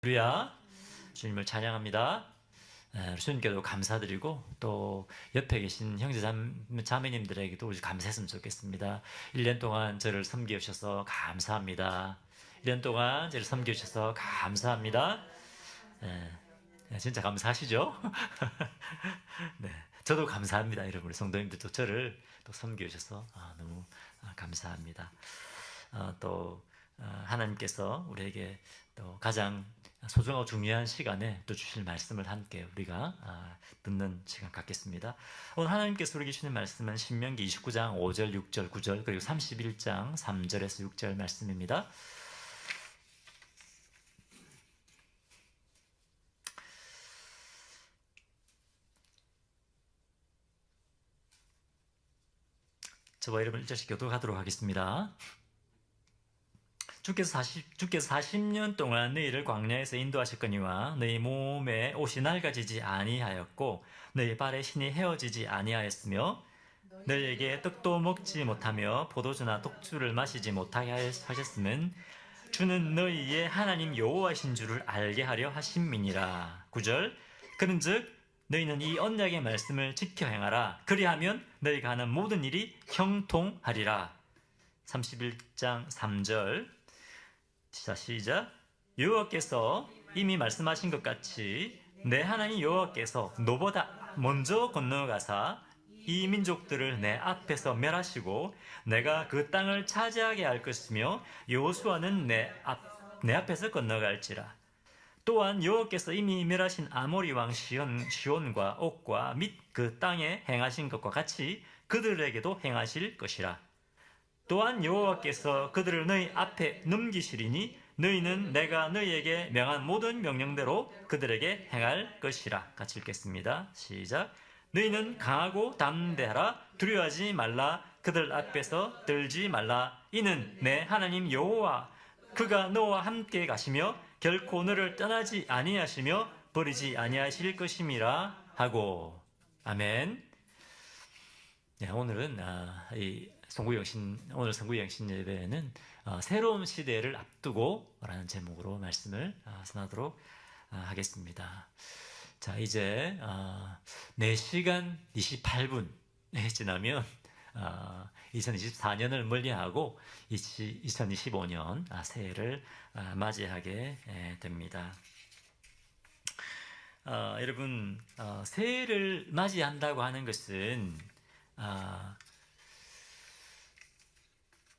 할렐루야. 주님을 찬양합니다. 주님께도 감사드리고 또 옆에 계신 형제 자매님들에게도 감사했으면 좋겠습니다. 1년 동안 저를 섬겨주셔서 감사합니다. 1년 동안 저를 섬겨주셔서 감사합니다. 진짜 감사하시죠? 네, 저도 감사합니다. 여러분, 성도님들도 저를 또 섬겨주셔서 너무 감사합니다. 또 하나님께서 우리에게 또 가장 소중하고 중요한 시간에 또 주실 말씀을 함께 우리가 듣는 시간 갖겠습니다. 오늘 하나님께서 우리에게 주시는 말씀은 신명기 29장 5절, 6절, 9절 그리고 31장 3절에서 6절 말씀입니다. 저와 여러분 1절씩 교독하도록 하겠습니다. 주께서 40년 동안 너희를 광야에서 인도하셨거니와 너희 몸에 옷이 낡아지지 아니하였고 너희 발에 신이 헤어지지 아니하였으며 너희에게 떡도 먹지 못하며 포도주나 독주를 마시지 못하게 하셨으면 주는 너희의 하나님 여호와신 줄을 알게 하려 하심이니라. 9절 그런즉 너희는 이 언약의 말씀을 지켜 행하라. 그리하면 너희가 하는 모든 일이 형통하리라. 31장 3절 자, 시작. 여호와께서 이미 말씀하신 것 같이 내 하나님 여호와께서 너보다 먼저 건너가사 이 민족들을 내 앞에서 멸하시고 내가 그 땅을 차지하게 할 것이며 여호수아는 내 앞에서 건너갈지라. 또한 여호와께서 이미 멸하신 아모리 왕 시온과 옥과 및 그 땅에 행하신 것과 같이 그들에게도 행하실 것이라. 또한 여호와께서 그들을 너희 앞에 넘기시리니 너희는 내가 너희에게 명한 모든 명령대로 그들에게 행할 것이라. 같이 읽겠습니다. 시작. 너희는 강하고 담대하라. 두려워하지 말라. 그들 앞에서 떨지 말라. 이는 내 하나님 여호와 그가 너와 함께 가시며 결코 너를 떠나지 아니하시며 버리지 아니하실 것임이라 하고. 아멘. 네, 오늘은 오늘 성구영신 예배는 새로운 시대를 앞두고 라는 제목으로 말씀을 전하도록 하겠습니다. 자, 이제 4시간 28분에 지나면 2024년을 멀리하고 2025년 새해를 맞이하게 됩니다. 여러분, 새해를 맞이한다고 하는 것은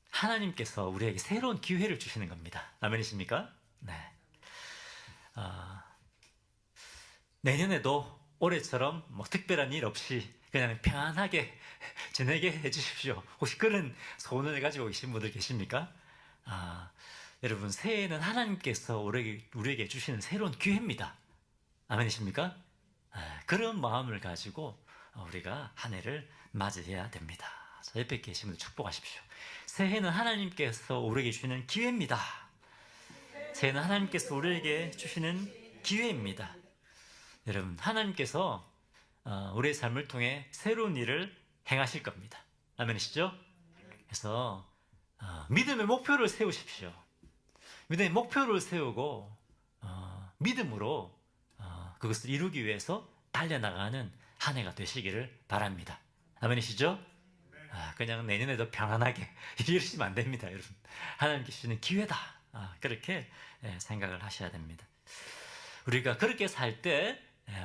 하나님께서 우리에게 새로운 기회를 주시는 겁니다. 아멘이십니까? 네. 내년에도 올해처럼 뭐 특별한 일 없이 그냥 편안하게 지내게 해주십시오. 혹시 그런 소원을 가지고 계신 분들 계십니까? 여러분, 새해는 하나님께서 우리에게 주시는 새로운 기회입니다. 아멘이십니까? 그런 마음을 가지고 우리가 한 해를 맞이해야 됩니다. 자, 옆에 계신 분들 축복하십시오. 새해는 하나님께서 우리에게 주시는 기회입니다. 새해는 하나님께서 우리에게 주시는 기회입니다. 여러분, 하나님께서 우리의 삶을 통해 새로운 일을 행하실 겁니다. 아멘이시죠? 그래서 믿음의 목표를 세우십시오. 믿음의 목표를 세우고 믿음으로 그것을 이루기 위해서 달려나가는 한 해가 되시기를 바랍니다. 아멘이시죠? 그냥 내년에도 편안하게 이러시면 안 됩니다, 여러분. 하나님께 주시는 기회다. 그렇게 생각을 하셔야 됩니다. 우리가 그렇게 살 때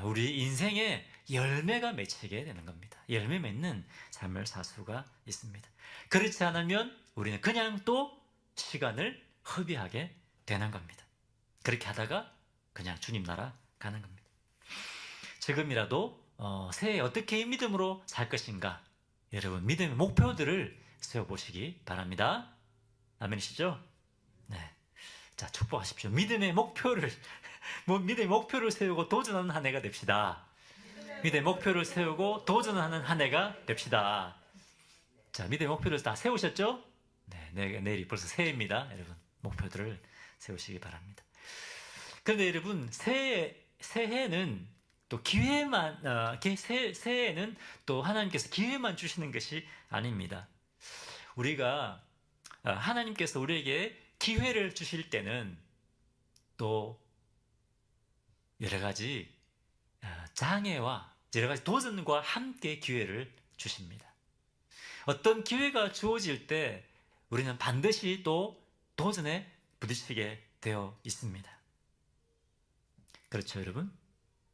우리 인생에 열매가 맺히게 되는 겁니다. 열매 맺는 삶을 살 수가 있습니다. 그렇지 않으면 우리는 그냥 또 시간을 허비하게 되는 겁니다. 그렇게 하다가 그냥 주님 나라 가는 겁니다. 지금이라도 새해 어떻게 믿음으로 살 것인가, 여러분 믿음의 목표들을 세워보시기 바랍니다. 아멘이시죠? 네. 자, 축복하십시오. 믿음의 목표를 세우고 도전하는 한 해가 됩시다. 믿음의 목표를 세우고 도전하는 한 해가 됩시다. 자, 믿음의 목표를 다 세우셨죠? 네, 내일이 벌써 새해입니다. 여러분, 목표들을 세우시기 바랍니다. 그런데 여러분, 새해는 또 새해에는 또 하나님께서 기회만 주시는 것이 아닙니다. 우리가 하나님께서 우리에게 기회를 주실 때는 또 여러 가지 장애와 여러 가지 도전과 함께 기회를 주십니다. 어떤 기회가 주어질 때 우리는 반드시 또 도전에 부딪히게 되어 있습니다. 그렇죠, 여러분?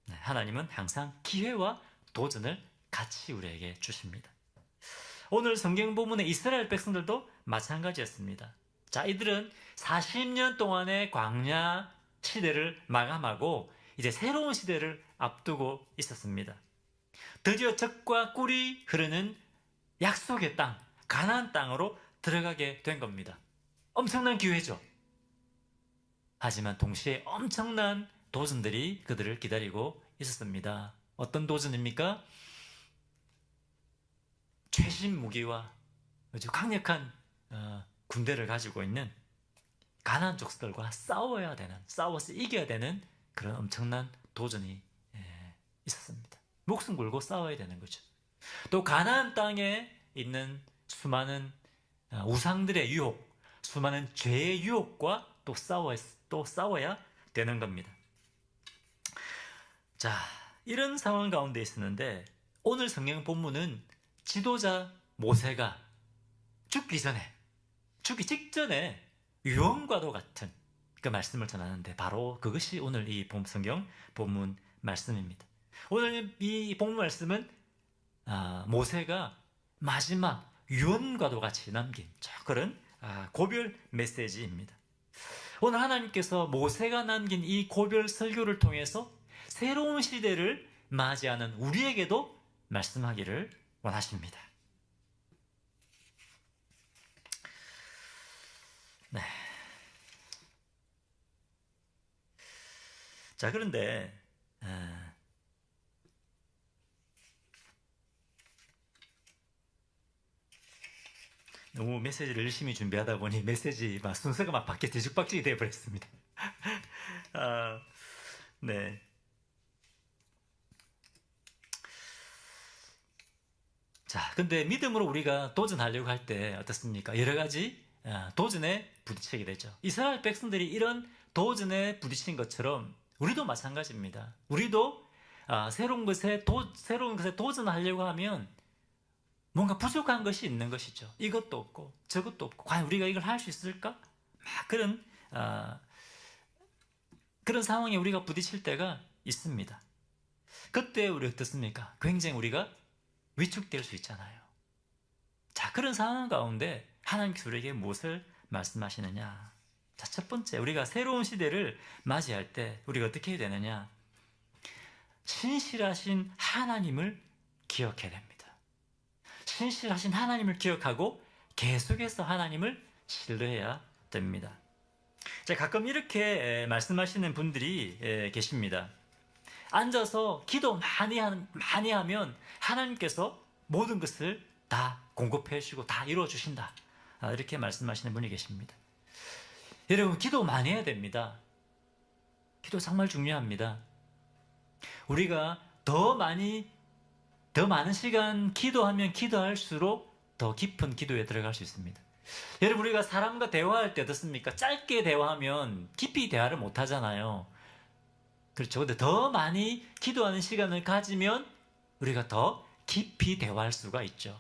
네, 하나님은 항상 기회와 도전을 같이 우리에게 주십니다. 오늘 성경 본문의 이스라엘 백성들도 마찬가지였습니다. 자, 이들은 40년 동안의 광야 시대를 마감하고 이제 새로운 시대를 앞두고 있었습니다. 드디어 젖과 꿀이 흐르는 약속의 땅, 가나안 땅으로 들어가게 된 겁니다. 엄청난 기회죠. 하지만 동시에 엄청난 도전들이 그들을 기다리고 있었습니다. 어떤 도전입니까? 최신 무기와 아주 강력한 군대를 가지고 있는 가나안 족속들과 싸워서 이겨야 되는 그런 엄청난 도전이 있었습니다. 목숨 걸고 싸워야 되는 거죠. 또 가나안 땅에 있는 수많은 우상들의 유혹, 수많은 죄의 유혹과 또 싸워야 되는 겁니다. 자, 이런 상황 가운데 있었는데 오늘 성경 본문은 지도자 모세가 죽기 직전에 유언과도 같은 그 말씀을 전하는데 바로 그것이 오늘 이 성경 본문 말씀입니다. 오늘 이 본문 말씀은 모세가 마지막 유언과도 같이 남긴 그런 고별 메시지입니다. 오늘 하나님께서 모세가 남긴 이 고별 설교를 통해서 새로운 시대를 맞이하는 우리에게도 말씀하기를 원하십니다. 네. 자, 그런데 너무 메시지를 열심히 준비하다 보니 메시지 순서가 막 밖에 뒤죽박죽이 되어버렸습니다. 네. 자, 근데 믿음으로 우리가 도전하려고 할 때 어떻습니까? 여러 가지 도전에 부딪히게 되죠. 이스라엘 백성들이 이런 도전에 부딪힌 것처럼 우리도 마찬가지입니다. 우리도 새로운 것에 도전하려고 하면 뭔가 부족한 것이 있는 것이죠. 이것도 없고 저것도 없고 과연 우리가 이걸 할 수 있을까? 막 그런 상황에 우리가 부딪힐 때가 있습니다. 그때 우리 어떻습니까? 굉장히 우리가 위축될 수 있잖아요. 자, 그런 상황 가운데 하나님께서 우리에게 무엇을 말씀하시느냐? 자, 첫 번째, 우리가 새로운 시대를 맞이할 때 우리가 어떻게 해야 되느냐? 신실하신 하나님을 기억해야 됩니다. 신실하신 하나님을 기억하고 계속해서 하나님을 신뢰해야 됩니다. 자, 가끔 이렇게 말씀하시는 분들이 계십니다. 앉아서 기도 많이 하면 하나님께서 모든 것을 다 공급해 주시고 다 이루어 주신다. 이렇게 말씀하시는 분이 계십니다. 여러분, 기도 많이 해야 됩니다. 기도 정말 중요합니다. 우리가 더 많은 시간 기도하면 기도할수록 더 깊은 기도에 들어갈 수 있습니다. 여러분, 우리가 사람과 대화할 때 어떻습니까? 짧게 대화하면 깊이 대화를 못 하잖아요. 그렇죠. 근데 더 많이 기도하는 시간을 가지면 우리가 더 깊이 대화할 수가 있죠.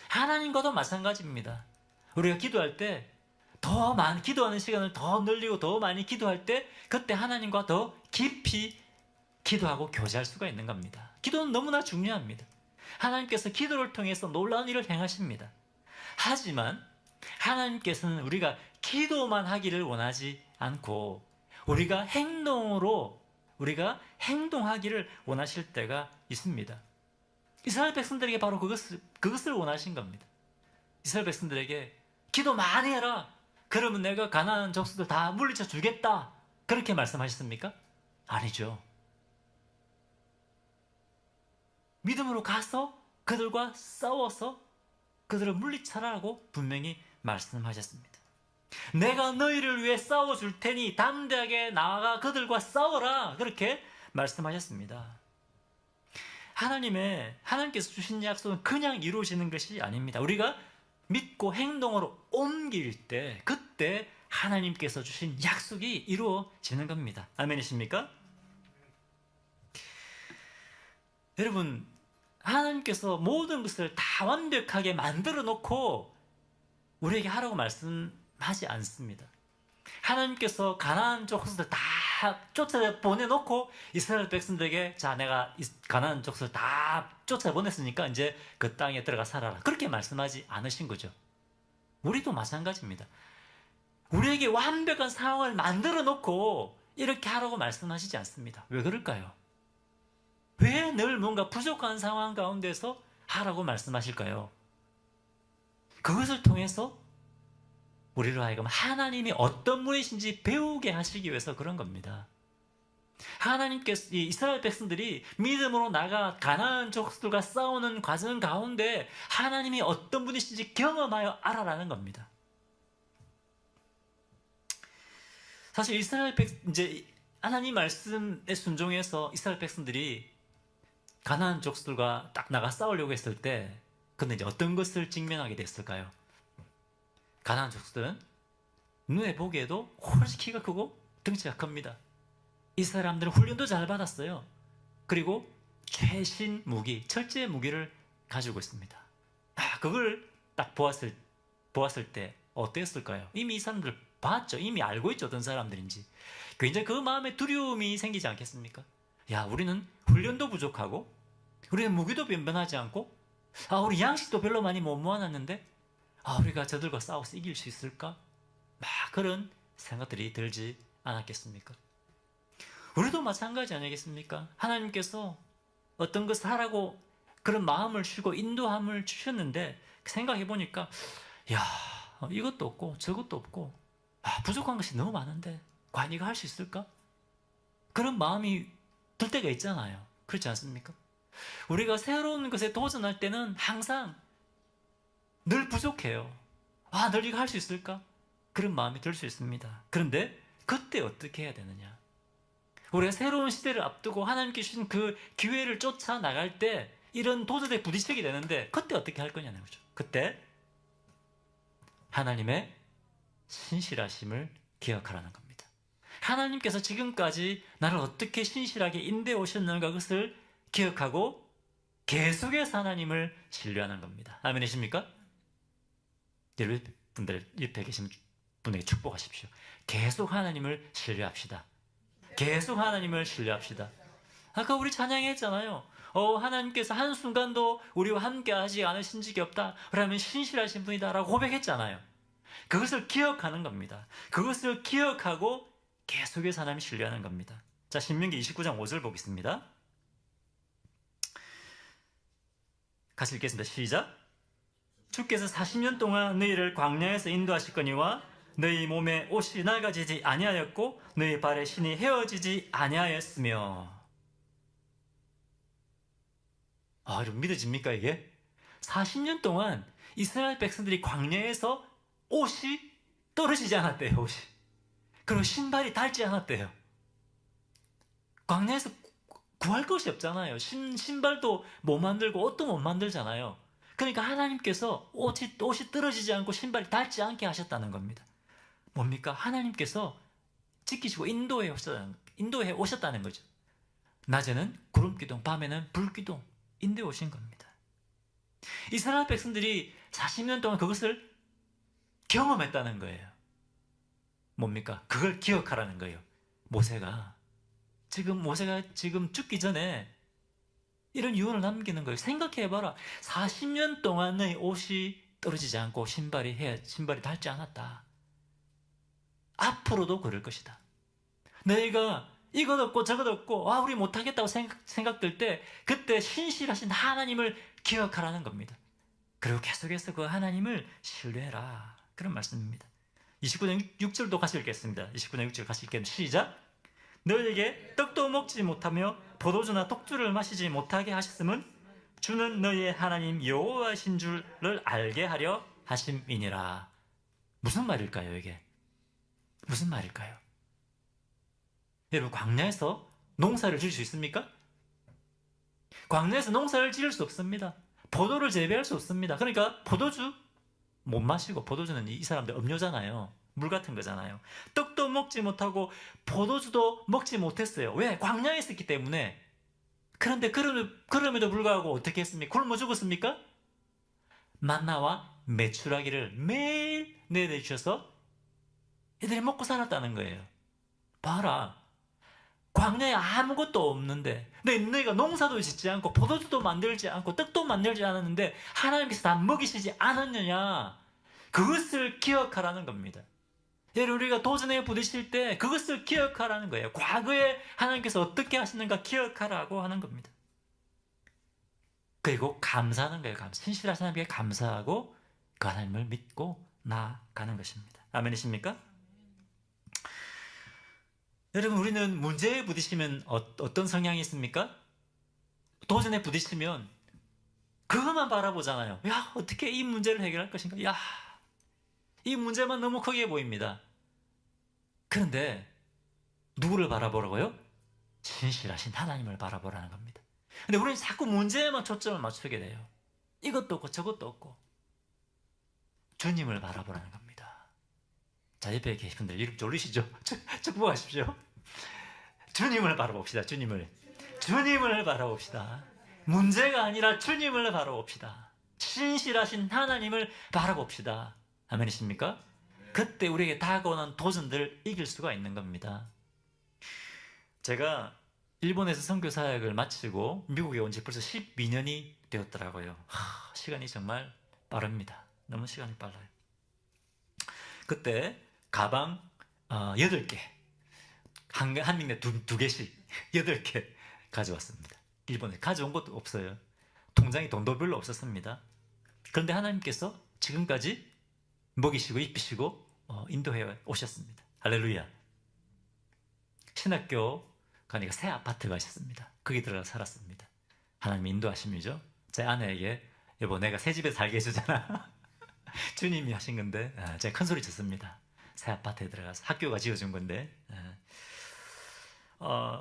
하나님과도 마찬가지입니다. 우리가 기도할 때 더 많이 기도하는 시간을 더 늘리고 더 많이 기도할 때 그때 하나님과 더 깊이 기도하고 교제할 수가 있는 겁니다. 기도는 너무나 중요합니다. 하나님께서 기도를 통해서 놀라운 일을 행하십니다. 하지만 하나님께서는 우리가 기도만 하기를 원하지 않고 우리가 행동하기를 원하실 때가 있습니다. 이스라엘 백성들에게 바로 그것을 원하신 겁니다. 이스라엘 백성들에게 기도 많이 해라. 그러면 내가 가나안 족속들 다 물리쳐 주겠다. 그렇게 말씀하셨습니까? 아니죠. 믿음으로 가서 그들과 싸워서 그들을 물리쳐라라고 분명히 말씀하셨습니다. 내가 너희를 위해 싸워줄 테니 담대하게 나아가 그들과 싸워라. 그렇게 말씀하셨습니다. 하나님께서 주신 약속은 그냥 이루어지는 것이 아닙니다. 우리가 믿고 행동으로 옮길 때 그때 하나님께서 주신 약속이 이루어지는 겁니다. 아멘이십니까? 여러분, 하나님께서 모든 것을 다 완벽하게 만들어 놓고 우리에게 하라고 말씀하지 않습니다. 하나님께서 가나안 족속을 다 쫓아보내놓고 이스라엘 백성들에게 자, 내가 가나안 족속을 다 쫓아보냈으니까 이제 그 땅에 들어가 살아라, 그렇게 말씀하지 않으신 거죠. 우리도 마찬가지입니다. 우리에게 완벽한 상황을 만들어 놓고 이렇게 하라고 말씀하시지 않습니다. 왜 그럴까요? 왜 늘 뭔가 부족한 상황 가운데서 하라고 말씀하실까요? 그것을 통해서 우리로 하여금 하나님이 어떤 분이신지 배우게 하시기 위해서 그런 겁니다. 하나님께서 이스라엘 백성들이 믿음으로 나가 가나안 족속들과 싸우는 과정 가운데 하나님이 어떤 분이신지 경험하여 알아라는 겁니다. 사실 이제 하나님 말씀에 순종해서 이스라엘 백성들이 가나안 족속들과 딱 나가 싸우려고 했을 때, 근데 이제 어떤 것을 직면하게 됐을까요? 가나안 족속들은 눈에 보기에도 훨씬 키가 크고 덩치가 큽니다. 이 사람들은 훈련도 잘 받았어요. 그리고 최신 무기, 철제 무기를 가지고 있습니다. 그걸 딱 보았을 때 어땠을까요? 이미 이 사람들 봤죠. 이미 알고 있죠. 어떤 사람들인지. 굉장히 그 마음에 두려움이 생기지 않겠습니까? 야, 우리는 훈련도 부족하고 우리는 무기도 변변하지 않고 우리 양식도 별로 많이 못 모아놨는데 우리가 저들과 싸워서 이길 수 있을까? 막 그런 생각들이 들지 않았겠습니까? 우리도 마찬가지 아니겠습니까? 하나님께서 어떤 것을 하라고 그런 마음을 주고 인도함을 주셨는데 생각해 보니까 야, 이것도 없고 저것도 없고 부족한 것이 너무 많은데 과연 이거 할 수 있을까? 그런 마음이 들 때가 있잖아요. 그렇지 않습니까? 우리가 새로운 것에 도전할 때는 항상 늘 부족해요. 늘 이거 할 수 있을까? 그런 마음이 들 수 있습니다. 그런데 그때 어떻게 해야 되느냐? 우리가 새로운 시대를 앞두고 하나님께 주신 그 기회를 쫓아 나갈 때 이런 도전에 부딪히게 되는데 그때 어떻게 할 거냐는 거죠. 그때 하나님의 신실하심을 기억하라는 겁니다. 하나님께서 지금까지 나를 어떻게 신실하게 인도해 오셨는가, 그것을 기억하고 계속해서 하나님을 신뢰하는 겁니다. 아멘이십니까? 여러분들 옆에 계신 분에게 축복하십시오. 계속 하나님을 신뢰합시다. 계속 하나님을 신뢰합시다. 아까 우리 찬양했잖아요. 하나님께서 한순간도 우리와 함께 하지 않으신 적이 없다. 그러면 신실하신 분이다라고 고백했잖아요. 그것을 기억하는 겁니다. 그것을 기억하고 계속해서 하나님을 신뢰하는 겁니다. 자, 신명기 29장 5절 보겠습니다. 같이 읽겠습니다. 시작. 주께서 40년 동안 너희를 광야에서 인도하셨거니와 너희 몸에 옷이 낡아지지 아니하였고 너희 발에 신이 헤어지지 아니하였으며. 여러분 믿어집니까 이게? 40년 동안 이스라엘 백성들이 광야에서 옷이 떨어지지 않았대요. 옷이. 그리고 신발이 닳지 않았대요. 광야에서 구할 것이 없잖아요. 신발도 못 만들고 옷도 못 만들잖아요. 그러니까 하나님께서 옷이 떨어지지 않고 신발이 닳지 않게 하셨다는 겁니다. 뭡니까? 하나님께서 지키시고 인도해 오셨다는 거죠. 낮에는 구름기둥, 밤에는 불기둥 인도해 오신 겁니다. 이스라엘 백성들이 40년 동안 그것을 경험했다는 거예요. 뭡니까? 그걸 기억하라는 거예요. 모세가 지금 죽기 전에 이런 유언을 남기는 거예요. 생각해봐라. 40년 동안 너희 옷이 떨어지지 않고 신발이 닳지 않았다. 앞으로도 그럴 것이다. 너희가 이것 없고 저것 없고 우리 못하겠다고 생각될 때 그때 신실하신 하나님을 기억하라는 겁니다. 그리고 계속해서 그 하나님을 신뢰해라. 그런 말씀입니다. 29장 6절도 같이 읽겠습니다. 29장 6절 같이 읽겠습니다. 시작. 너희에게 떡도 먹지 못하며 포도주나 독주를 마시지 못하게 하셨음은 주는 너희의 하나님 여호와신 줄을 알게 하려 하심이니라. 무슨 말일까요 이게? 무슨 말일까요? 여러분, 광야에서 농사를 지을 수 있습니까? 광야에서 농사를 지을 수 없습니다. 포도를 재배할 수 없습니다. 그러니까 포도주 못 마시고, 포도주는 이 사람들 음료잖아요. 물 같은 거잖아요. 떡도 먹지 못하고 포도주도 먹지 못했어요. 왜? 광야에 있었기 때문에. 그런데 그럼에도 불구하고 어떻게 했습니까? 굶어 죽었습니까? 만나와 메추라기를 매일 내려주셔서 애들이 먹고 살았다는 거예요. 봐라. 광야에 아무것도 없는데 너희가 농사도 짓지 않고 포도주도 만들지 않고 떡도 만들지 않았는데 하나님께서 다 먹이시지 않았느냐. 그것을 기억하라는 겁니다. 여러분, 우리가 도전에 부딪힐 때 그것을 기억하라는 거예요. 과거에 하나님께서 어떻게 하시는가 기억하라고 하는 겁니다. 그리고 감사하는 거예요. 신실하신 하나님께 감사하고 그 하나님을 믿고 나아가는 것입니다. 아멘이십니까? 여러분, 우리는 문제에 부딪히면 어떤 성향이 있습니까? 도전에 부딪히면 그것만 바라보잖아요. 야, 어떻게 이 문제를 해결할 것인가? 야, 이 문제만 너무 크게 보입니다. 그런데 누구를 바라보라고요? 신실하신 하나님을 바라보라는 겁니다. 근데 우리는 자꾸 문제에만 초점을 맞추게 돼요. 이것도 없고 저것도 없고. 주님을 바라보라는 겁니다. 자, 옆에 계신 분들 이름 졸리시죠? 축복하십시오. 주님을 바라봅시다. 주님을 바라봅시다. 문제가 아니라 주님을 바라봅시다. 신실하신 하나님을 바라봅시다. 아멘이십니까? 그때 우리에게 다가오는 도전들을 이길 수가 있는 겁니다. 제가 일본에서 선교 사역을 마치고 미국에 온 지 벌써 12년이 되었더라고요. 시간이 정말 빠릅니다. 너무 시간이 빨라요. 그때 가방 8개, 한 명에 두 개씩 8개 가져왔습니다. 일본에 가져온 것도 없어요. 통장에 돈도 별로 없었습니다. 그런데 하나님께서 지금까지 먹이시고 입히시고 인도해 오셨습니다. 할렐루야. 신학교 가니까 새 아파트가 있었습니다. 거기 들어가 살았습니다. 하나님 인도하심이죠. 제 아내에게 여보, 내가 새 집에 살게 해주잖아. 주님이 하신 건데 제가 큰 소리 쳤습니다. 새 아파트에 들어가서 학교가 지어준 건데.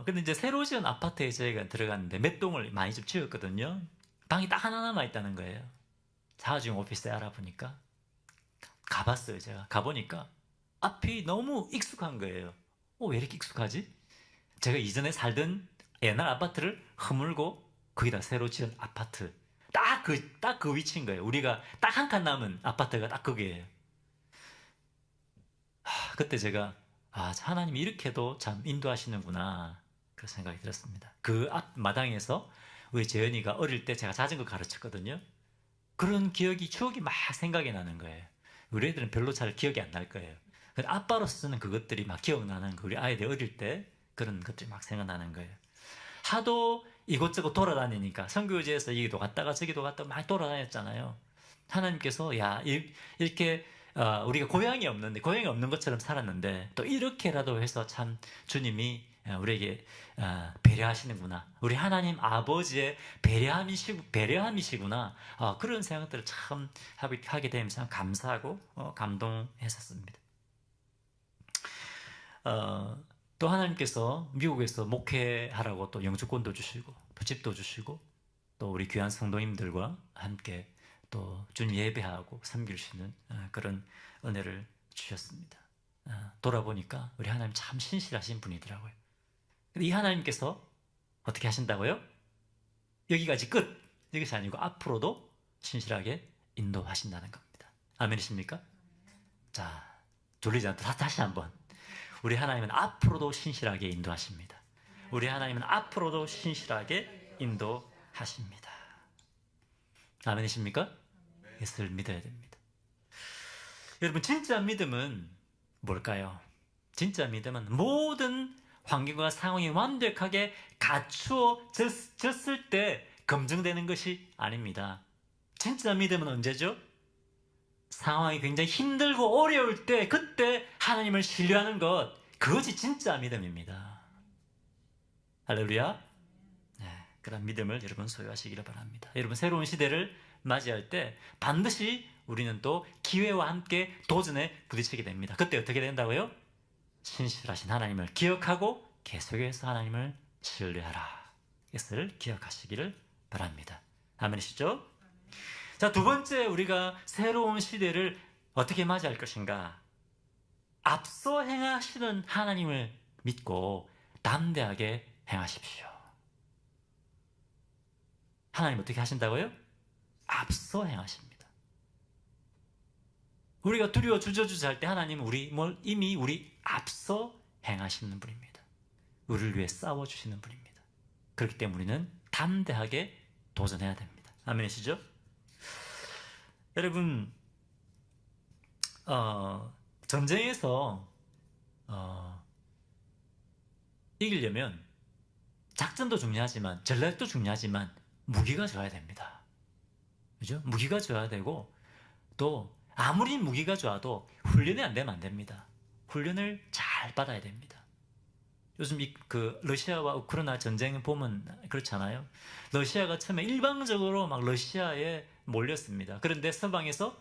근데 이제 새로 지은 아파트에 저희가 들어갔는데 몇 동을 많이 좀 지었거든요. 방이 딱 하나 남아있다는 거예요. 자가용 오피스에 알아보니까 가봤어요. 제가 가보니까 앞이 너무 익숙한 거예요. 왜 이렇게 익숙하지? 제가 이전에 살던 옛날 아파트를 허물고 거기다 새로 지은 아파트, 딱 그 위치인 거예요. 우리가 딱 한 칸 남은 아파트가 딱 거기에요. 그때 제가 하나님이 이렇게도 참 인도하시는구나, 그런 생각이 들었습니다. 그 앞 마당에서 우리 재현이가 어릴 때 제가 자전거 가르쳤거든요. 그런 추억이 막 생각이 나는 거예요. 우리 애들은 별로 잘 기억이 안 날 거예요. 근데 아빠로서는 그것들이 막 기억나는 우리 아이들 어릴 때 그런 것들이 막 생각나는 거예요. 하도 이곳저곳 돌아다니니까 선교지에서 여기도 갔다가 저기도 갔다가 막 돌아다녔잖아요. 하나님께서 이렇게 우리가 고향이 없는 것처럼 살았는데 또 이렇게라도 해서 참 주님이 우리에게 배려하시는구나. 우리 하나님 아버지의 배려함이시구나. 그런 생각들을 참 하게 되면서 참 감사하고 감동했었습니다. 또 하나님께서 미국에서 목회하라고 또 영주권도 주시고 또 집도 주시고 또 우리 귀한 성도님들과 함께 또 주님 예배하고 섬길 수 있는 그런 은혜를 주셨습니다. 돌아보니까 우리 하나님 참 신실하신 분이더라고요. 근데 이 하나님께서 어떻게 하신다고요? 여기까지 끝! 이것이 아니고 앞으로도 신실하게 인도하신다는 겁니다. 아멘이십니까? 자, 졸리지 않도록 다시 한번. 우리 하나님은 앞으로도 신실하게 인도하십니다. 우리 하나님은 앞으로도 신실하게 인도하십니다. 아멘이십니까? 이것을 믿어야 됩니다. 여러분, 진짜 믿음은 뭘까요? 진짜 믿음은 모든 환경과 상황이 완벽하게 갖추어졌을 때 검증되는 것이 아닙니다. 진짜 믿음은 언제죠? 상황이 굉장히 힘들고 어려울 때 그때 하나님을 신뢰하는 것, 그것이 진짜 믿음입니다. 할렐루야. 그런 믿음을 여러분 소유하시기를 바랍니다. 여러분, 새로운 시대를 맞이할 때 반드시 우리는 또 기회와 함께 도전에 부딪히게 됩니다. 그때 어떻게 된다고요? 신실하신 하나님을 기억하고 계속해서 하나님을 신뢰하라. 이것을 기억하시기를 바랍니다. 아멘이시죠? 자, 두 번째, 우리가 새로운 시대를 어떻게 맞이할 것인가? 앞서 행하시는 하나님을 믿고 담대하게 행하십시오. 하나님 어떻게 하신다고요? 앞서 행하십니다. 우리가 두려워 주저주저 할 때 하나님은 이미 우리 앞서 행하시는 분입니다. 우리를 위해 싸워주시는 분입니다. 그렇기 때문에 우리는 담대하게 도전해야 됩니다. 아멘이시죠? 여러분, 전쟁에서 이기려면 작전도 중요하지만 전략도 중요하지만 무기가 좋아야 됩니다. 그죠? 무기가 좋아야 되고 또 아무리 무기가 좋아도 훈련이 안 되면 안 됩니다. 훈련을 잘 받아야 됩니다. 요즘 러시아와 우크라이나 전쟁 보면 그렇잖아요. 러시아가 처음에 일방적으로 막 러시아에 몰렸습니다. 그런데 서방에서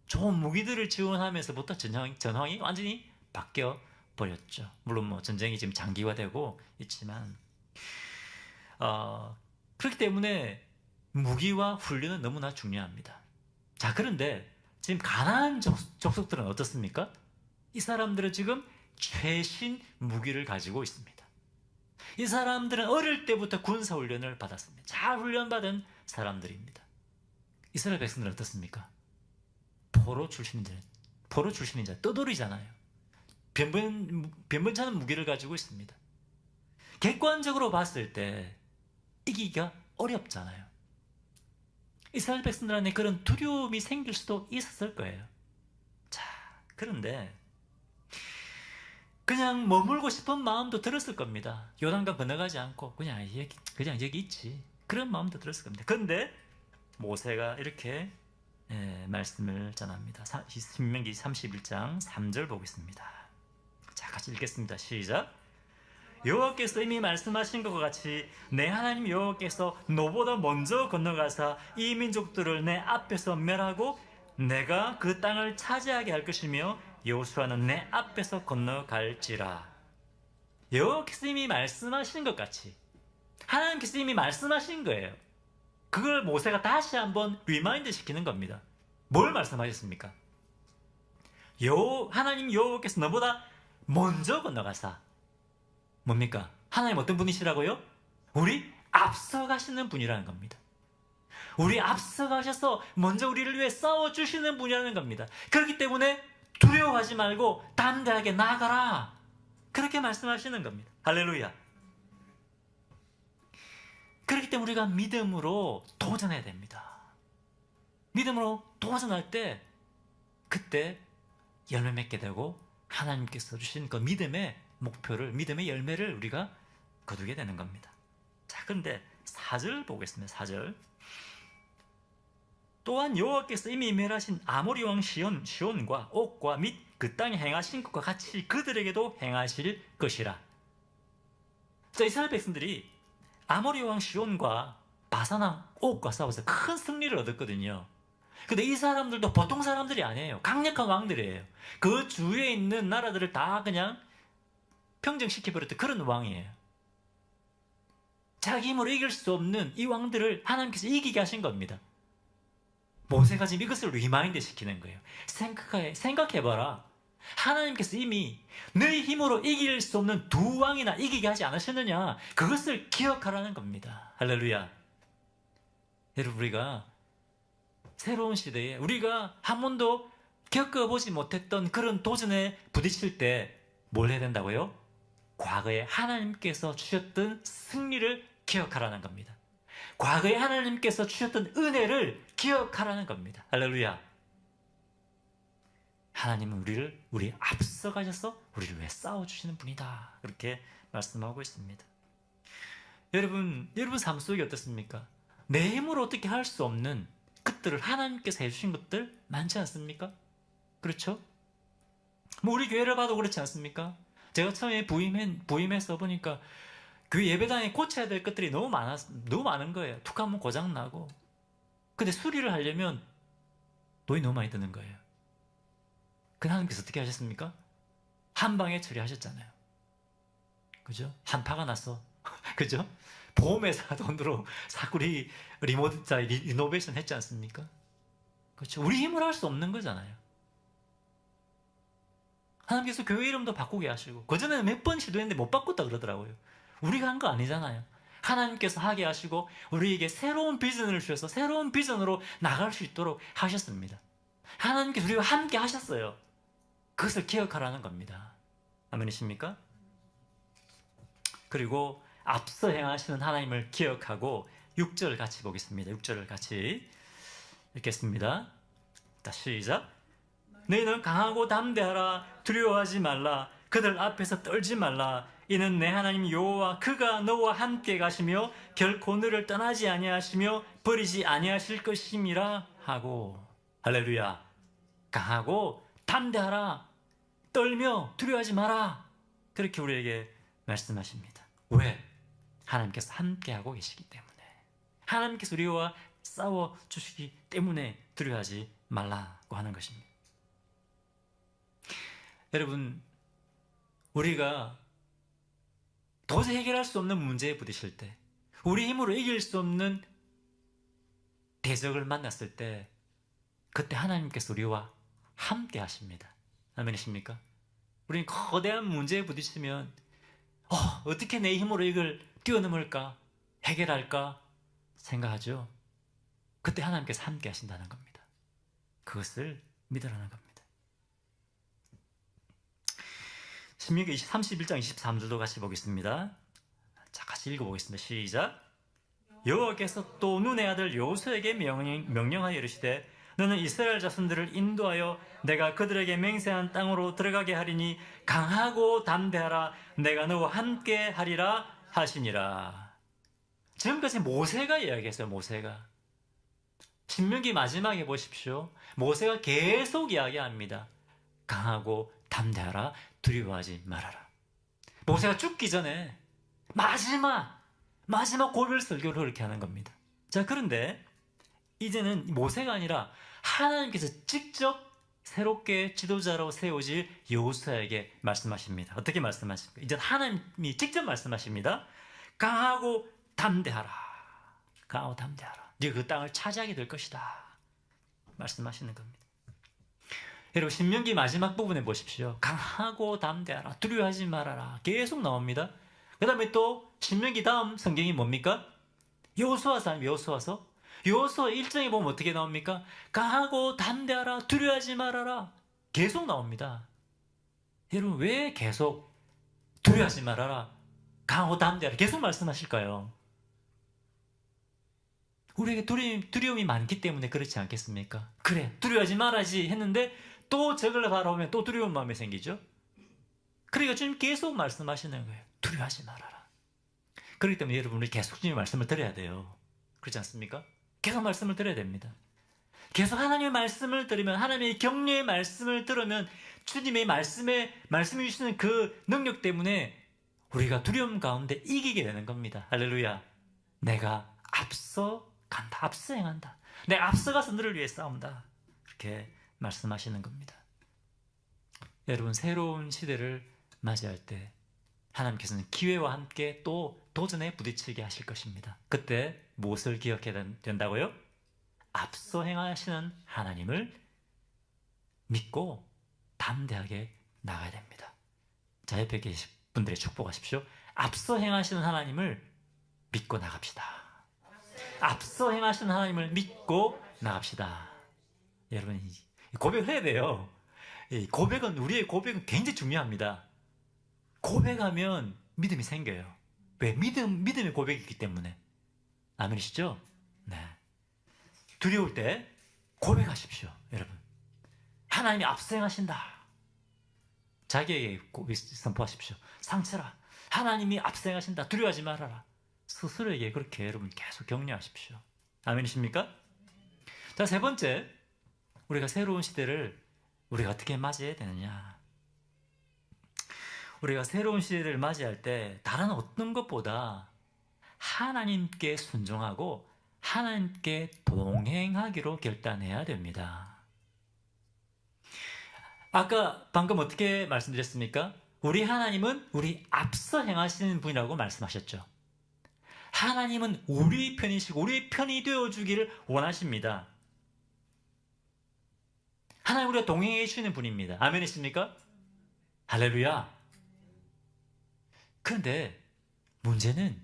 좋은 무기들을 지원하면서부터 전황이 완전히 바뀌어 버렸죠. 물론 뭐 전쟁이 지금 장기화되고 있지만 그렇기 때문에 무기와 훈련은 너무나 중요합니다. 자, 그런데 지금 가나안 족속들은 어떻습니까? 이 사람들은 지금 최신 무기를 가지고 있습니다. 이 사람들은 어릴 때부터 군사훈련을 받았습니다. 잘 훈련받은 사람들입니다. 이스라엘 백성들은 어떻습니까? 포로 출신이자 떠돌이잖아요. 변변찮은 무기를 가지고 있습니다. 객관적으로 봤을 때 이기기가 어렵잖아요. 이스라엘 백성들 안에 그런 두려움이 생길 수도 있었을 거예요. 자, 그런데 그냥 머물고 싶은 마음도 들었을 겁니다. 요단강 건너가지 않고 그냥 여기 있지. 그런 마음도 들었을 겁니다. 그런데 모세가 이렇게 말씀을 전합니다. 신명기 31장 3절 보겠습니다. 자, 같이 읽겠습니다. 시작. 여호와께서 이미 말씀하신 것과 같이 내 하나님 여호와께서 너보다 먼저 건너가사 이 민족들을 내 앞에서 멸하고 내가 그 땅을 차지하게 할 것이며 여호수아는 내 앞에서 건너갈지라. 여호와께서 이미 말씀하신 것 같이 하나님께서 이미 말씀하신 거예요. 그걸 모세가 다시 한번 리마인드 시키는 겁니다. 뭘 말씀하셨습니까? 하나님 여호와께서 너보다 먼저 건너가사. 뭡니까? 하나님 어떤 분이시라고요? 우리 앞서가시는 분이라는 겁니다. 우리 앞서가셔서 먼저 우리를 위해 싸워주시는 분이라는 겁니다. 그렇기 때문에 두려워하지 말고 담대하게 나아가라. 그렇게 말씀하시는 겁니다. 할렐루야. 그렇기 때문에 우리가 믿음으로 도전해야 됩니다. 믿음으로 도전할 때 그때 열매 맺게 되고 하나님께서 주신 그 믿음의 목표를, 믿음의 열매를 우리가 거두게 되는 겁니다. 자, 그런데 4절 보겠습니다. 4절. 또한 여호와께서 이미 멸하신 아모리 왕 시온과 옥과 및 그 땅에 행하신 것과 같이 그들에게도 행하실 것이라. 자, 이스라엘 백성들이 아모리 왕 시온과 바산 왕 옥과 싸워서 큰 승리를 얻었거든요. 근데 이 사람들도 보통 사람들이 아니에요. 강력한 왕들이에요. 그 주위에 있는 나라들을 다 그냥 평정시켜버렸던 그런 왕이에요. 자기 힘으로 이길 수 없는 이 왕들을 하나님께서 이기게 하신 겁니다. 모세가 지금 이것을 리마인드 시키는 거예요. 생각해봐라. 하나님께서 이미 너희 힘으로 이길 수 없는 두 왕이나 이기게 하지 않으셨느냐. 그것을 기억하라는 겁니다. 할렐루야. 여러분, 우리가 새로운 시대에 우리가 한 번도 겪어보지 못했던 그런 도전에 부딪힐 때 뭘 해야 된다고요? 과거에 하나님께서 주셨던 승리를 기억하라는 겁니다. 과거에 하나님께서 주셨던 은혜를 기억하라는 겁니다. 할렐루야. 하나님은 우리 앞서가셔서 우리를 위해 싸워주시는 분이다. 그렇게 말씀하고 있습니다. 여러분 삶 속에 어떻습니까? 내 힘으로 어떻게 할 수 없는 것들을 하나님께서 해주신 것들 많지 않습니까? 그렇죠? 뭐 우리 교회를 봐도 그렇지 않습니까? 제가 처음에 부임해서 보니까 그 예배당에 고쳐야 될 것들이 너무 많은 거예요. 툭 하면 고장나고. 근데 수리를 하려면 돈이 너무 많이 드는 거예요. 그 하나님께서 어떻게 하셨습니까? 한 방에 처리하셨잖아요. 그죠? 한파가 나서. 그죠? 보험회사 돈으로 사구리 리노베이션 했지 않습니까? 그렇죠? 우리 힘으로 할 수 없는 거잖아요. 하나님께서 교회 이름도 바꾸게 하시고, 그전에는 몇 번 시도했는데 못 바꿨다 그러더라고요. 우리가 한 거 아니잖아요. 하나님께서 하게 하시고 우리에게 새로운 비전을 주셔서 새로운 비전으로 나갈 수 있도록 하셨습니다. 하나님께서 우리와 함께 하셨어요. 그것을 기억하라는 겁니다. 아멘이십니까? 그리고 앞서 행하시는 하나님을 기억하고 6절 같이 보겠습니다. 6절을 같이 읽겠습니다. 다시 시작. 너희는 강하고 담대하라. 두려워하지 말라. 그들 앞에서 떨지 말라. 이는 내 하나님 여호와 그가 너와 함께 가시며 결코 너를 떠나지 아니하시며 버리지 아니하실 것임이라 하고. 할렐루야. 강하고 담대하라. 떨며 두려워하지 마라. 그렇게 우리에게 말씀하십니다. 왜? 하나님께서 함께하고 계시기 때문에. 하나님께서 우리와 싸워주시기 때문에 두려워하지 말라고 하는 것입니다. 여러분, 우리가 도저히 해결할 수 없는 문제에 부딪힐 때, 우리 힘으로 이길 수 없는 대적을 만났을 때, 그때 하나님께서 우리와 함께 하십니다. 아멘이십니까? 우리는 거대한 문제에 부딪히면 어떻게 내 힘으로 이걸 뛰어넘을까? 해결할까? 생각하죠. 그때 하나님께서 함께 하신다는 겁니다. 그것을 믿으라는 겁니다. 신명기 31장 23절도 같이 보겠습니다. 자, 같이 읽어보겠습니다. 시작. 여호와께서 또 눈의 아들 여호수아에게 명령하여 이르시되 너는 이스라엘 자손들을 인도하여 내가 그들에게 맹세한 땅으로 들어가게 하리니 강하고 담대하라. 내가 너와 함께 하리라 하시니라. 지금까지 모세가 이야기했어요. 모세가. 신명기 마지막에 보십시오. 모세가 계속 이야기합니다. 강하고 담대하라. 두려워하지 말아라. 모세가 죽기 전에 마지막 고별 설교를 그렇게 하는 겁니다. 자, 그런데 이제는 모세가 아니라 하나님께서 직접 새롭게 지도자로 세우실 여호수아에게 말씀하십니다. 어떻게 말씀하십니까? 이제 하나님이 직접 말씀하십니다. 강하고 담대하라. 강하고 담대하라. 네가 그 땅을 차지하게 될 것이다. 말씀하시는 겁니다. 여러분, 신명기 마지막 부분에 보십시오. 강하고 담대하라. 두려워하지 말아라. 계속 나옵니다. 그 다음에 또 신명기 다음 성경이 뭡니까? 여호수아서 아니면 여호수아서? 여호수아 1장에 보면 어떻게 나옵니까? 강하고 담대하라. 두려워하지 말아라. 계속 나옵니다. 여러분, 왜 계속 두려워하지 말아라. 강하고 담대하라. 계속 말씀하실까요? 우리에게 두려움이 많기 때문에 그렇지 않겠습니까? 그래, 두려워하지 말아야지 했는데 또 저걸 바라보면 또 두려운 마음이 생기죠. 그러니까 주님 계속 말씀하시는 거예요. 두려워하지 말아라. 그렇기 때문에 여러분, 우리 계속 주님의 말씀을 들어야 돼요. 그렇지 않습니까? 계속 말씀을 들어야 됩니다. 계속 하나님의 말씀을 들으면, 하나님의 격려의 말씀을 들으면 주님의 말씀에 주시는 그 능력 때문에 우리가 두려움 가운데 이기게 되는 겁니다. 할렐루야. 내가 앞서 간다. 앞서 행한다. 내가 앞서가서 너를 위해 싸운다. 그렇게 말씀하시는 겁니다. 여러분, 새로운 시대를 맞이할 때 하나님께서는 기회와 함께 또 도전에 부딪히게 하실 것입니다. 그때 무엇을 기억해야 된다고요? 앞서 행하시는 하나님을 믿고 담대하게 나가야 됩니다. 자, 옆에 계신 분들의 축복하십시오. 앞서 행하시는 하나님을 믿고 나갑시다. 앞서 행하시는 하나님을 믿고 나갑시다. 여러분, 고백을 해야 돼요. 우리의 고백은 굉장히 중요합니다. 고백하면 믿음이 생겨요. 왜? 믿음의 고백이기 때문에. 아멘이시죠? 네. 두려울 때 고백하십시오, 여러분. 하나님이 앞서 행하신다. 자기에게 선포하십시오. 상처라. 하나님이 앞서 행하신다. 두려워하지 말아라. 스스로에게 그렇게 여러분 계속 격려하십시오. 아멘이십니까? 자, 세 번째, 우리가 새로운 시대를 우리가 어떻게 맞이해야 되느냐. 우리가 새로운 시대를 맞이할 때 다른 어떤 것보다 하나님께 순종하고 하나님께 동행하기로 결단해야 됩니다. 아까 방금 어떻게 말씀드렸습니까? 우리 하나님은 우리 앞서 행하시는 분이라고 말씀하셨죠. 하나님은 우리 편이시고 우리 편이 되어주기를 원하십니다. 하나님 우리가 동행해 주시는 분입니다. 아멘이십니까? 할렐루야. 그런데 문제는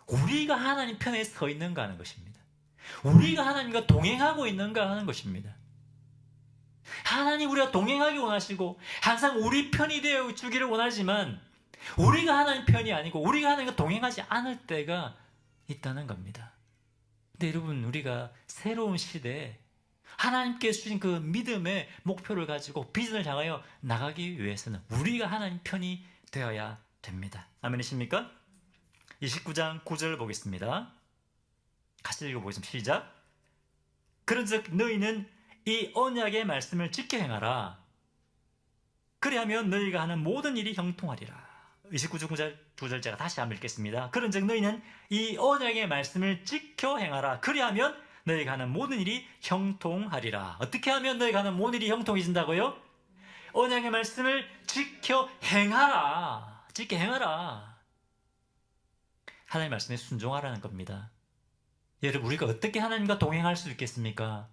우리가 하나님 편에 서 있는가 하는 것입니다. 우리가 하나님과 동행하고 있는가 하는 것입니다. 하나님 우리가 동행하기 원하시고 항상 우리 편이 되어 주기를 원하지만 우리가 하나님 편이 아니고 우리가 하나님과 동행하지 않을 때가 있다는 겁니다. 근데 여러분, 우리가 새로운 시대에 하나님께 주신 그 믿음의 목표를 가지고 비전을 향하여 나가기 위해서는 우리가 하나님 편이 되어야 됩니다. 아멘이십니까? 29장 9절 보겠습니다. 같이 읽어보겠습니다. 시작. 그런즉 너희는 이 언약의 말씀을 지켜 행하라. 그리하면 너희가 하는 모든 일이 형통하리라. 29절 9절 제가 다시 한번 읽겠습니다. 그런즉 너희는 이 언약의 말씀을 지켜 행하라. 그리하면 너희가 하는 모든 일이 형통하리라. 어떻게 하면 너희가 하는 모든 일이 형통해진다고요? 언약의 말씀을 지켜 행하라. 지켜 행하라. 하나님의 말씀에 순종하라는 겁니다. 여러분, 우리가 어떻게 하나님과 동행할 수 있겠습니까?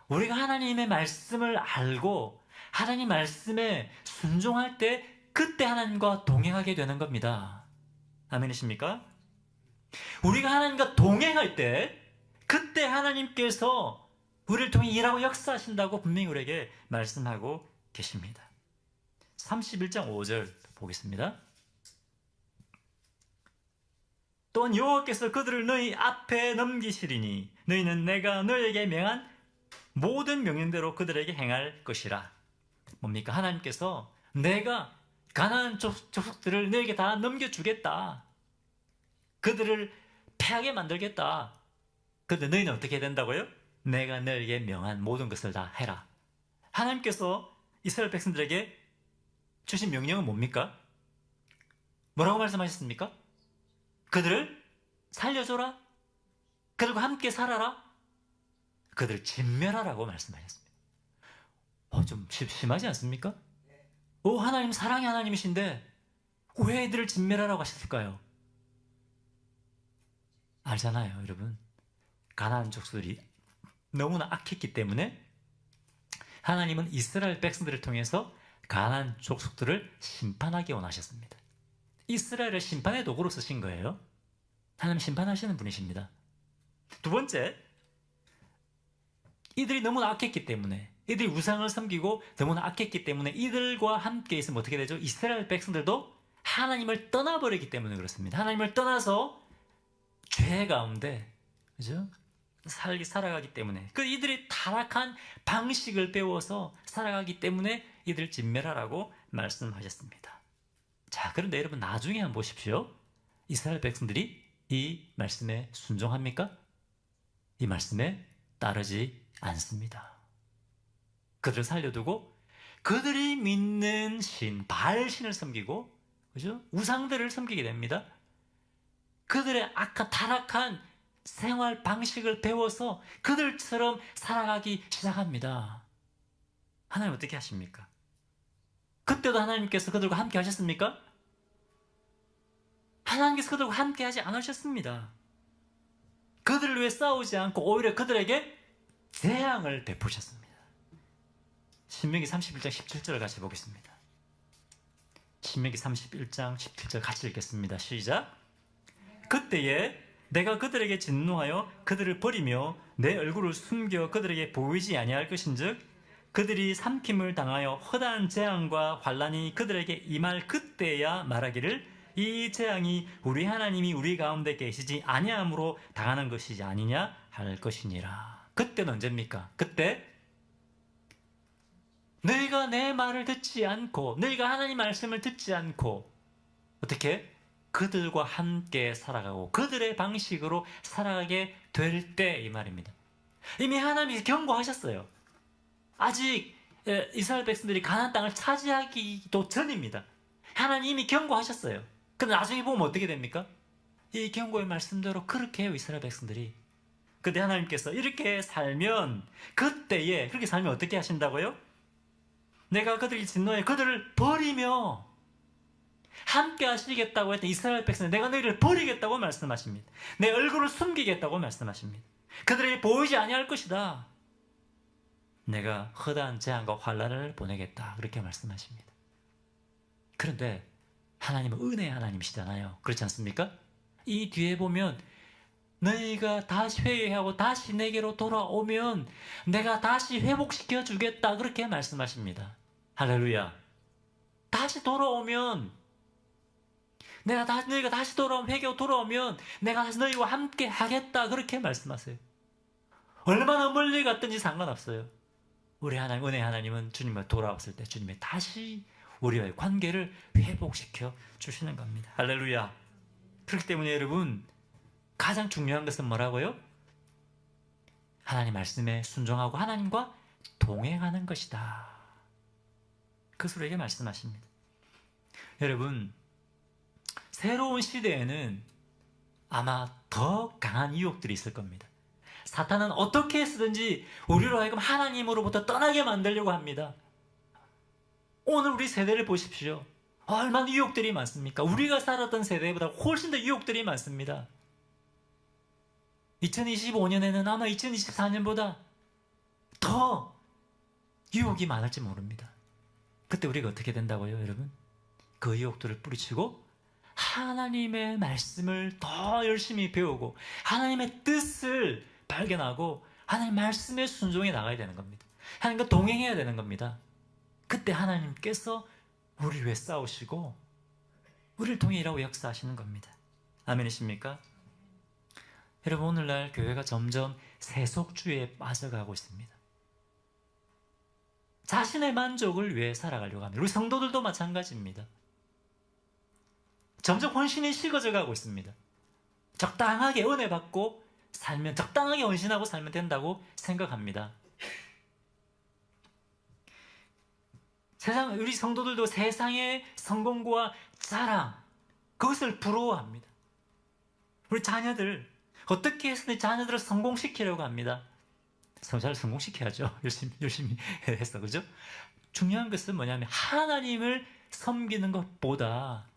우리가 하나님의 말씀을 알고 하나님 말씀에 순종할 때 그때 하나님과 동행하게 되는 겁니다. 아멘이십니까? 우리가 하나님과 동행할 때 그때 하나님께서 우리를 통해 일하고 역사하신다고 분명히 우리에게 말씀하고 계십니다. 31장 5절 보겠습니다. 또한 여호와께서 그들을 너희 앞에 넘기시리니 너희는 내가 너희에게 명한 모든 명령대로 그들에게 행할 것이라. 뭡니까? 하나님께서 내가 가나안 족속들을 너희에게 다 넘겨주겠다. 그들을 패하게 만들겠다. 그런데 너희는 어떻게 해야 된다고요? 내가 너희에게 명한 모든 것을 다 해라. 하나님께서 이스라엘 백성들에게 주신 명령은 뭡니까? 뭐라고 말씀하셨습니까? 그들을 살려줘라. 그들과 함께 살아라. 그들을 진멸하라고 말씀하셨습니다. 좀 심하지 않습니까? 하나님 사랑의 하나님이신데 왜 이들을 진멸하라고 하셨을까요? 알잖아요, 여러분. 가나안 족속들이 너무나 악했기 때문에 하나님은 이스라엘 백성들을 통해서 가나안 족속들을 심판하기 원하셨습니다. 이스라엘을 심판의 도구로 쓰신 거예요. 하나님 심판하시는 분이십니다. 두 번째, 이들이 너무나 악했기 때문에, 이들이 우상을 섬기고 너무나 악했기 때문에 이들과 함께 있으면 어떻게 되죠? 이스라엘 백성들도 하나님을 떠나버리기 때문에 그렇습니다. 하나님을 떠나서 죄 가운데, 그죠? 살아가기 때문에, 이들이 타락한 방식을 배워서 살아가기 때문에 이들을 진멸하라고 말씀하셨습니다. 자, 그런데 여러분, 나중에 한번 보십시오. 이스라엘 백성들이 이 말씀에 순종합니까? 이 말씀에 따르지 않습니다. 그들을 살려두고 그들이 믿는 신, 바알신을 섬기고, 그죠? 우상들을 섬기게 됩니다. 그들의 악한 타락한 생활 방식을 배워서 그들처럼 살아가기 시작합니다. 하나님 어떻게 하십니까? 그때도 하나님께서 그들과 함께 하셨습니까? 하나님께서 그들과 함께 하지 않으셨습니다. 그들을 위해 싸우지 않고 오히려 그들에게 재앙을 베푸셨습니다. 신명기 31장 17절을 같이 보겠습니다. 신명기 31장 17절 같이 읽겠습니다. 시작. 그때에 내가 그들에게 진노하여 그들을 버리며 내 얼굴을 숨겨 그들에게 보이지 아니할 것인즉 그들이 삼킴을 당하여 허다한 재앙과 환난이 그들에게 임할 그때야 말하기를 이 재앙이 우리 하나님이 우리 가운데 계시지 아니함으로 당하는 것이지 아니냐 할 것이니라. 그때는 언제입니까? 그때 너희가 내 말을 듣지 않고 너희가 하나님 말씀을 듣지 않고 어떻게? 그들과 함께 살아가고 그들의 방식으로 살아가게 될 때 이 말입니다. 이미 하나님이 경고하셨어요. 아직 이스라엘 백성들이 가나안 땅을 차지하기도 전입니다. 하나님이 경고하셨어요. 근데 나중에 보면 어떻게 됩니까? 이 경고의 말씀대로 그렇게 해요, 이스라엘 백성들이. 근데 하나님께서 이렇게 살면 그때에 그렇게 살면 어떻게 하신다고요? 내가 그들이 진노해 그들을 버리며 함께 하시겠다고 했던 이스라엘 백성들, 내가 너희를 버리겠다고 말씀하십니다. 내 얼굴을 숨기겠다고 말씀하십니다. 그들에게 보이지 아니할 것이다. 내가 허다한 재앙과 환난을 보내겠다. 그렇게 말씀하십니다. 그런데 하나님은 은혜의 하나님이시잖아요. 그렇지 않습니까? 이 뒤에 보면 너희가 다시 회개하고 다시 내게로 돌아오면 내가 다시 회복시켜 주겠다, 그렇게 말씀하십니다. 할렐루야. 다시 돌아오면, 너희가 다시 돌아오면, 회개하고 돌아오면 내가 다시 너희와 함께 하겠다, 그렇게 말씀하세요. 얼마나 멀리 갔든지 상관없어요. 우리 하나님, 은혜 하나님은 주님과 돌아왔을 때 주님이 다시 우리와의 관계를 회복시켜 주시는 겁니다. 할렐루야. 그렇기 때문에 여러분, 가장 중요한 것은 뭐라고요? 하나님 말씀에 순종하고 하나님과 동행하는 것이다. 그것을 우리에게 말씀하십니다. 여러분, 새로운 시대에는 아마 더 강한 유혹들이 있을 겁니다. 사탄은 어떻게 해서든지 우리로 하여금 하나님으로부터 떠나게 만들려고 합니다. 오늘 우리 세대를 보십시오. 얼마나 유혹들이 많습니까? 우리가 살았던 세대보다 훨씬 더 유혹들이 많습니다. 2025년에는 아마 2024년보다 더 유혹이 많을지 모릅니다. 그때 우리가 어떻게 된다고요, 여러분? 그 유혹들을 뿌리치고 하나님의 말씀을 더 열심히 배우고 하나님의 뜻을 발견하고 하나님 말씀에 순종해 나가야 되는 겁니다. 하나님과 동행해야 되는 겁니다. 그때 하나님께서 우리를 위해 싸우시고 우리를 통해 일하고 역사하시는 겁니다. 아멘이십니까? 여러분, 오늘날 교회가 점점 세속주의에 빠져가고 있습니다. 자신의 만족을 위해 살아가려고 합니다. 우리 성도들도 마찬가지입니다. 점점 헌신이 식어져 가고 있습니다. 적당하게 은혜 받고 살면, 적당하게 헌신하고 살면 된다고 생각합니다. 우리 성도들도 세상의 성공과 자랑, 그것을 부러워합니다. 우리 자녀들, 어떻게 해서 자녀들을 성공시키려고 합니다. 잘 성공시켜야죠. 열심히 해서, 그죠? 중요한 것은 뭐냐면 하나님을 섬기는 것보다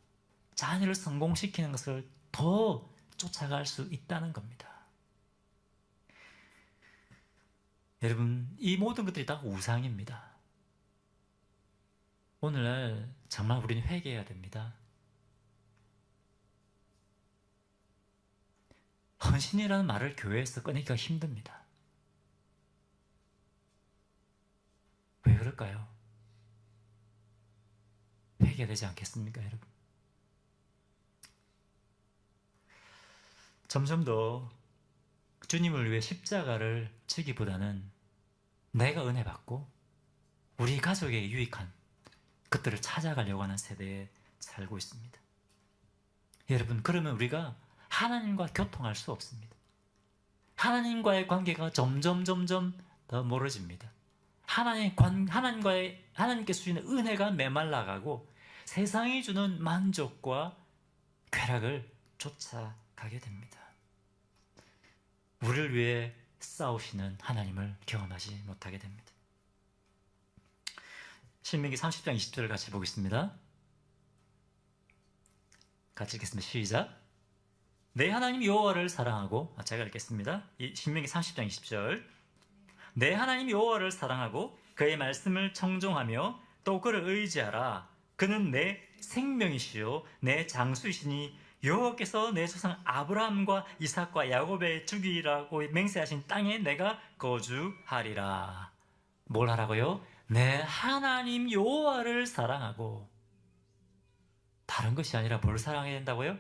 자녀를 성공시키는 것을 더 쫓아갈 수 있다는 겁니다. 여러분, 이 모든 것들이 다 우상입니다. 오늘날 정말 우리는 회개해야 됩니다. 헌신이라는 말을 교회에서 꺼내기가 힘듭니다. 왜 그럴까요? 회개해야 되지 않겠습니까, 여러분? 점점 더 주님을 위해 십자가를 지기보다는 내가 은혜 받고 우리 가족에게 유익한 것들을 찾아가려고 하는 세대에 살고 있습니다. 여러분, 그러면 우리가 하나님과 교통할 수 없습니다. 하나님과의 관계가 점점 더 멀어집니다. 하나님께서 주시는 은혜가 메말라가고 세상이 주는 만족과 쾌락을 쫓아가게 됩니다. 우리를 위해 싸우시는 하나님을 경험하지 못하게 됩니다. 신명기 30장 20절을 같이 보겠습니다. 같이 읽겠습니다. 시작. 내 하나님 여호와를 사랑하고, 제가 읽겠습니다. 신명기 30장 20절. 내 하나님 여호와를 사랑하고 그의 말씀을 청종하며 또 그를 의지하라. 그는 내 생명이시요 내 장수이시니 여호와께서 내 조상 아브라함과 이삭과 야곱의 주기라고 맹세하신 땅에 내가 거주하리라. 뭘 하라고요? 내 하나님 여호와를 사랑하고. 다른 것이 아니라 뭘 사랑해야 된다고요?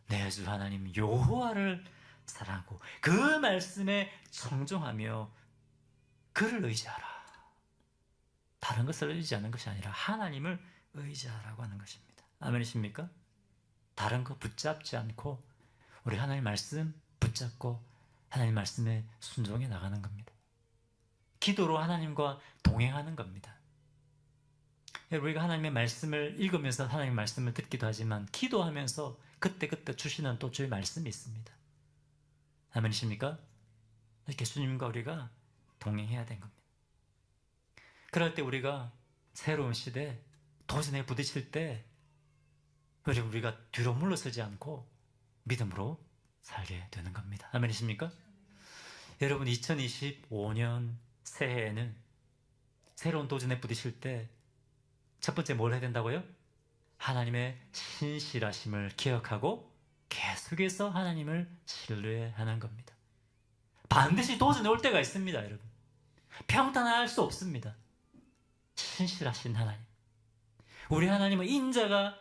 내 주 하나님 여호와를 사랑하고 그 말씀에 청종하며 그를 의지하라. 다른 것을 의지하는 것이 아니라 하나님을 의지하라고 하는 것입니다. 아멘이십니까? 다른 거 붙잡지 않고 우리 하나님 말씀 붙잡고 하나님 말씀에 순종해 나가는 겁니다. 기도로 하나님과 동행하는 겁니다. 우리가 하나님의 말씀을 읽으면서 하나님의 말씀을 듣기도 하지만 기도하면서 그때그때 주시는 또 주의 말씀이 있습니다. 아멘이십니까? 이렇게 주님과 우리가 동행해야 된 겁니다. 그럴 때 우리가 새로운 시대 도전에 부딪힐 때 우리가 뒤로 물러서지 않고 믿음으로 살게 되는 겁니다. 아멘이십니까? 여러분, 2025년 새해에는 새로운 도전에 부딪힐 때 첫 번째 뭘 해야 된다고요? 하나님의 신실하심을 기억하고 계속해서 하나님을 신뢰하는 겁니다. 반드시 도전이 올 때가 있습니다, 여러분. 평탄할 수 없습니다. 신실하신 하나님. 우리 하나님은 인자가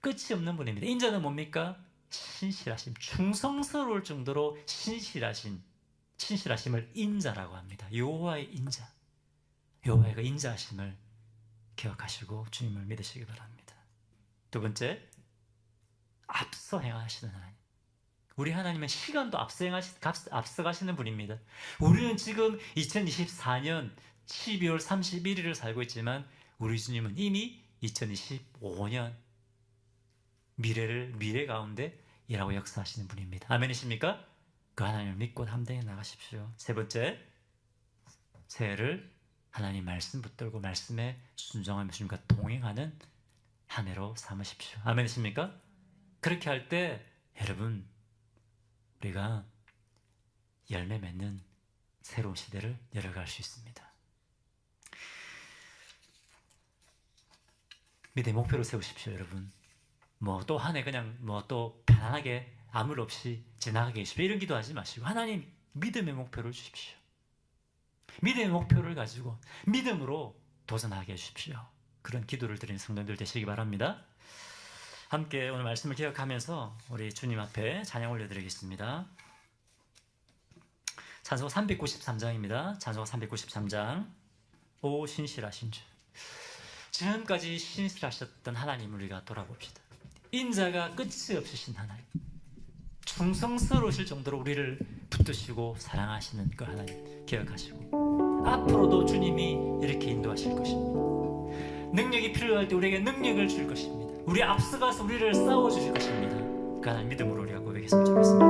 끝이 없는 분입니다. 인자는 뭡니까? 신실하심, 충성스러울 정도로 신실하심을 인자라고 합니다. 여호와의 인자. 여호와의 그 인자하심을 기억하시고 주님을 믿으시기 바랍니다. 두 번째, 앞서 행하시는 하나님. 우리 하나님은 시간도 앞서가시는 분입니다. 우리는 지금 2024년 12월 31일을 살고 있지만 우리 주님은 이미 2025년 미래 가운데 일하고 역사하시는 분입니다. 아멘이십니까? 그 하나님을 믿고 함께 나가십시오. 세 번째, 새해를 하나님 말씀 붙들고 말씀에 순종하며 주님과 동행하는 한 해로 삼으십시오. 아멘이십니까? 그렇게 할 때 여러분, 우리가 열매 맺는 새로운 시대를 열어갈 수 있습니다. 믿음의 목표를 세우십시오, 여러분. 뭐 또 한 해 그냥 뭐 또 편안하게 아무 일 없이 지나가게 해주십시오. 이런 기도하지 마시고 하나님 믿음의 목표를 주십시오. 믿음의 목표를 가지고 믿음으로 도전하게 해주십시오. 그런 기도를 드리는 성도들 되시기 바랍니다. 함께 오늘 말씀을 기억하면서 우리 주님 앞에 찬양 올려드리겠습니다. 찬송가 393장입니다. 찬송가 393장. 오 신실하신 주. 지금까지 신실하셨던 하나님을 우리가 돌아봅시다. 인자가 끝이 없으신 하나님, 충성스러우실 정도로 우리를 붙드시고 사랑하시는 그 하나님 기억하시고 앞으로도 주님이 이렇게 인도하실 것입니다. 능력이 필요할 때 우리에게 능력을 줄 것입니다. 우리 앞서가서 우리를 싸워주실 것입니다. 그 하나님 믿음으로 우리가 고백했으면 좋겠습니다.